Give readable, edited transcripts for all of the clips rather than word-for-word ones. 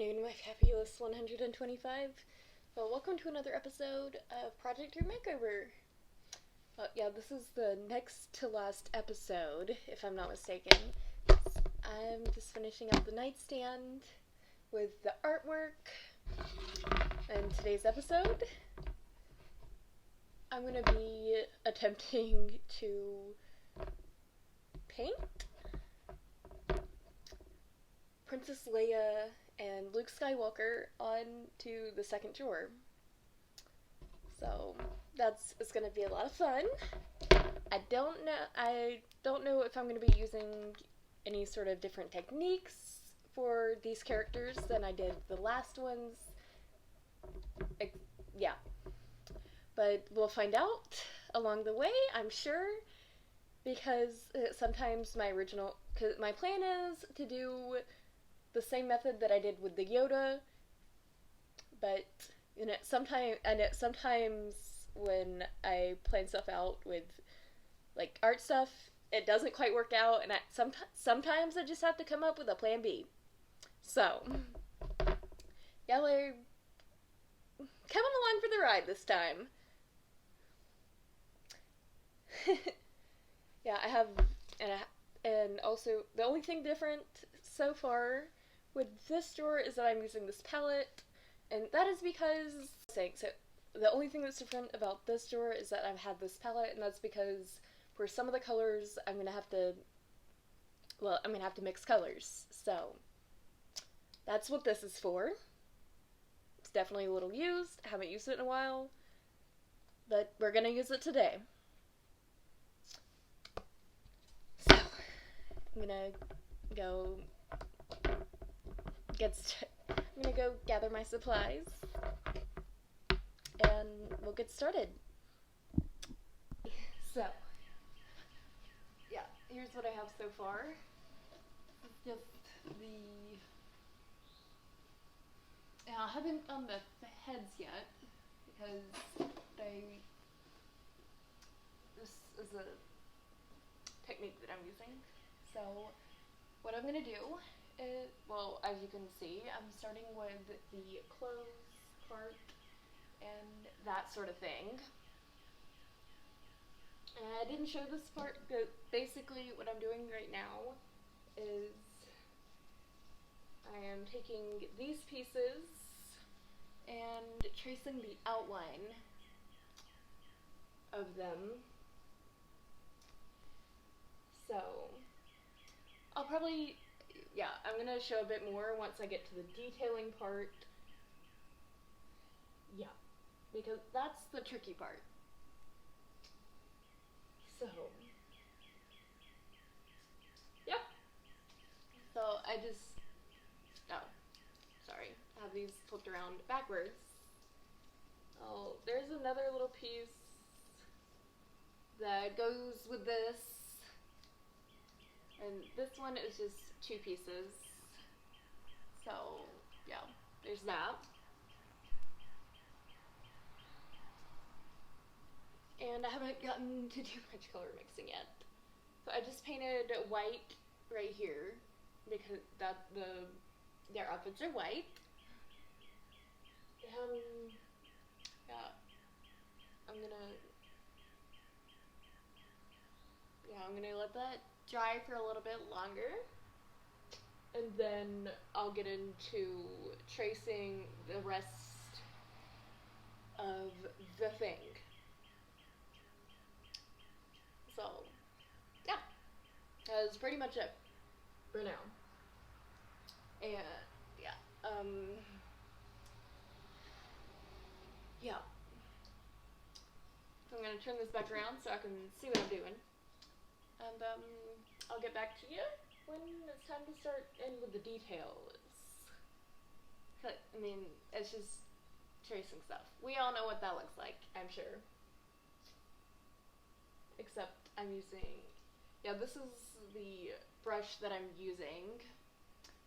afternoon, my fabulous 125. Well, welcome to another episode of Project Your Makeover. Yeah, this is the next to last episode, if I'm not mistaken. I'm just finishing up the nightstand with the artwork. In today's episode, I'm going to be attempting to paint Princess Leia and Luke Skywalker onto the second drawer. So it's gonna be a lot of fun. I don't know if I'm gonna be using any sort of different techniques for these characters than I did the last ones. Yeah. But we'll find out along the way, I'm sure, because sometimes my plan is to do the same method that I did with the Yoda, but sometimes when I plan stuff out with like art stuff, it doesn't quite work out, and sometimes I just have to come up with a plan B. So, y'all are coming along for the ride this time. Yeah, I have, and also the only thing different so far with this drawer is that I'm using this palette, and that is because the only thing that's different about this drawer is that I've had this palette, and that's because for some of the colors I'm gonna have to mix colors. So that's what this is for. It's definitely a little used. I haven't used it in a while, but we're gonna use it today. So I'm gonna go gather my supplies, and we'll get started. So, yeah, here's what I have so far. Just I haven't done the heads yet, because this is a technique that I'm using. So, what I'm gonna do is, as you can see, I'm starting with the clothes part and that sort of thing. And I didn't show this part, but basically what I'm doing right now is I am taking these pieces and tracing the outline of them. So, I'm gonna show a bit more once I get to the detailing part. Yeah, because that's the tricky part. So, yep. So I have these flipped around backwards. Oh, there's another little piece that goes with this. And this one is just two pieces. So, yeah, there's that. And I haven't gotten to do much color mixing yet. So I just painted white right here, because their outfits are white. I'm gonna let that dry for a little bit longer, and then I'll get into tracing the rest of the thing. So, yeah, that's pretty much it for now. And yeah, so I'm gonna turn this back around so I can see what I'm doing. And I'll get back to you when it's time to start in with the details. It's just tracing stuff. We all know what that looks like, I'm sure. Except this is the brush that I'm using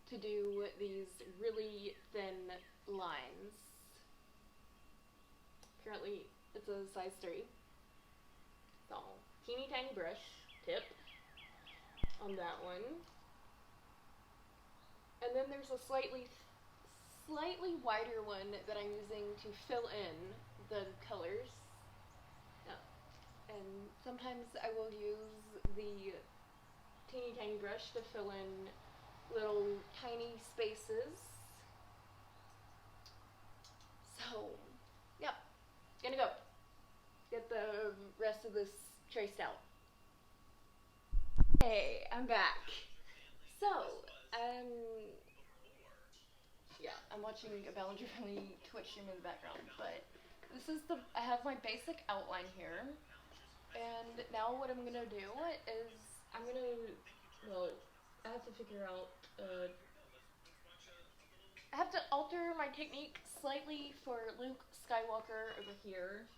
to do these really thin lines. Apparently, it's a size 3. So, teeny tiny brush tip on that one. And then there's a slightly slightly wider one that I'm using to fill in the colors. And sometimes I will use the teeny tiny brush to fill in little tiny spaces. So, yep, gonna go get the rest of this traced out. Hey, I'm back. So, yeah, I'm watching a Ballinger Family Twitch stream in the background, but I have my basic outline here, and now what I'm gonna do is, I have to figure out, I have to alter my technique slightly for Luke Skywalker over here,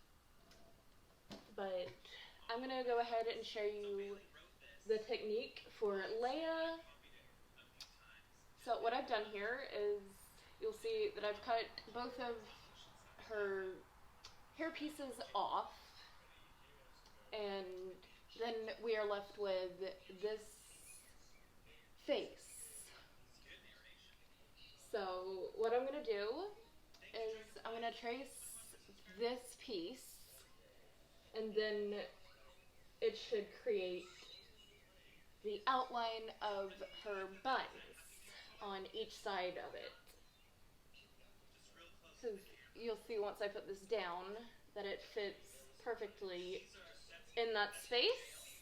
but I'm gonna go ahead and show you the technique for Leia. So what I've done here is, you'll see that I've cut both of her hair pieces off, and then we are left with this face. So what I'm going to do is I'm going to trace this piece, and then it should create the outline of her buns on each side of it. So you'll see once I put this down that it fits perfectly in that space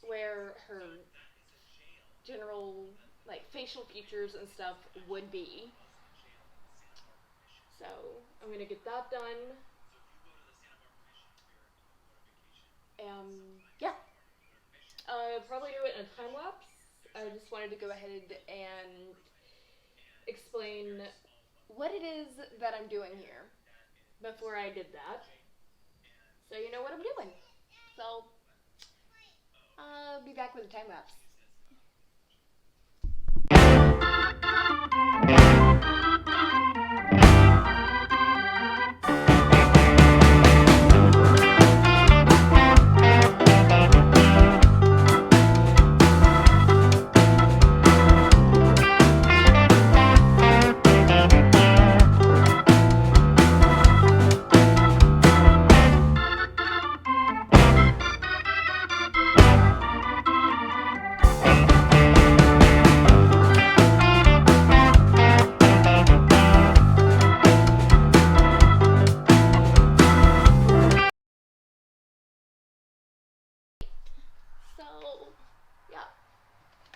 where her general, like, facial features and stuff would be. So I'm gonna get that done. Yeah. Probably do it in a time lapse. I just wanted to go ahead and explain what it is that I'm doing here before I did that, so you know what I'm doing. So I'll be back with a time lapse. So, yeah,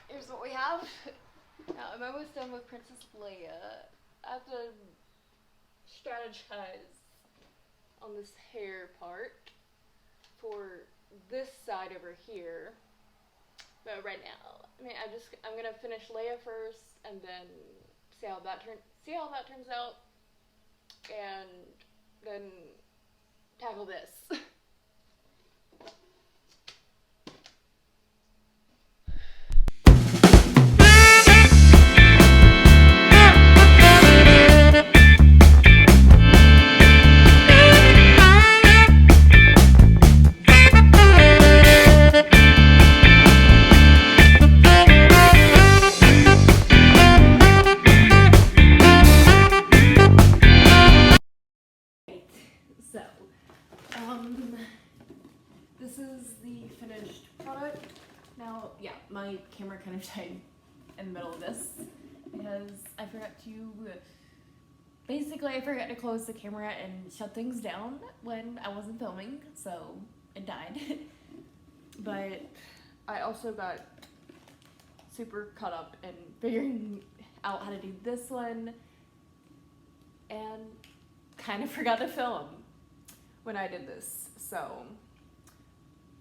here's what we have. Now, I'm almost done with Princess Leia. I have to strategize on this hair part for this side over here. But right now, I'm gonna finish Leia first, and then see how that turns out, and then tackle this. So, this is the finished product. Now, yeah, my camera kind of died in the middle of this because I forgot to close the camera and shut things down when I wasn't filming, so it died. But I also got super caught up in figuring out how to do this one and kind of forgot to film when I did this. So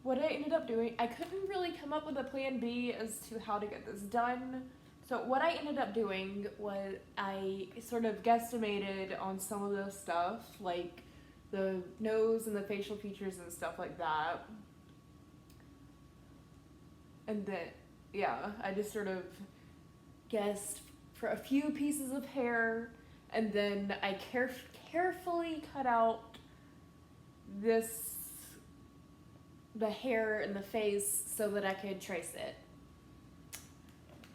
what I ended up doing, I couldn't really come up with a plan B as to how to get this done. So what I ended up doing was I sort of guesstimated on some of the stuff, like the nose and the facial features and stuff like that. And then, yeah, I just sort of guessed for a few pieces of hair, and then I carefully cut out the hair in the face so that I could trace it.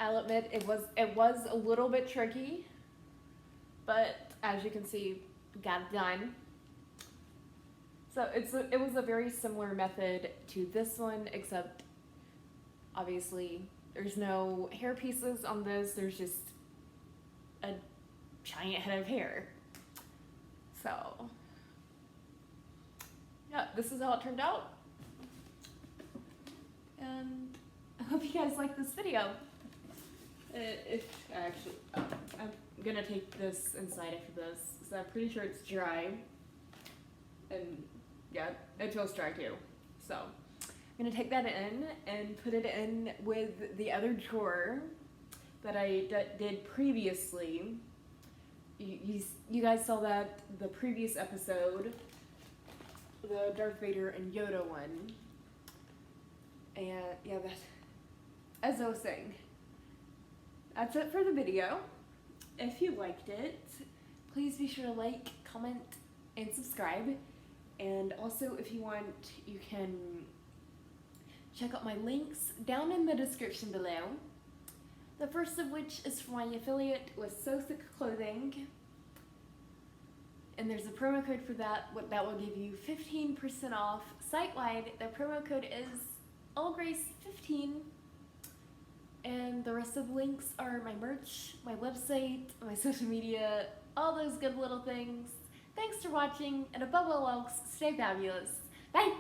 I'll admit it was a little bit tricky, but as you can see, got it done. So it was a very similar method to this one, except obviously there's no hair pieces on this. There's just a giant head of hair. So yeah, this is how it turned out. And I hope you guys like this video. If actually, I'm gonna take this inside after this, so I'm pretty sure it's dry. And yeah, it feels dry too. So I'm gonna take that in and put it in with the other drawer that I did previously. You guys saw that the previous episode, the Darth Vader and Yoda one. And yeah, as I was saying, that's it for the video. If you liked it, please be sure to like, comment, and subscribe. And also, if you want, you can check out my links down in the description below. The first of which is for my affiliate with So Sick Clothing. And there's a promo code for that will give you 15% off site-wide. The promo code is allgrace15. And the rest of the links are my merch, my website, my social media, all those good little things. Thanks for watching, and above all else, stay fabulous. Bye!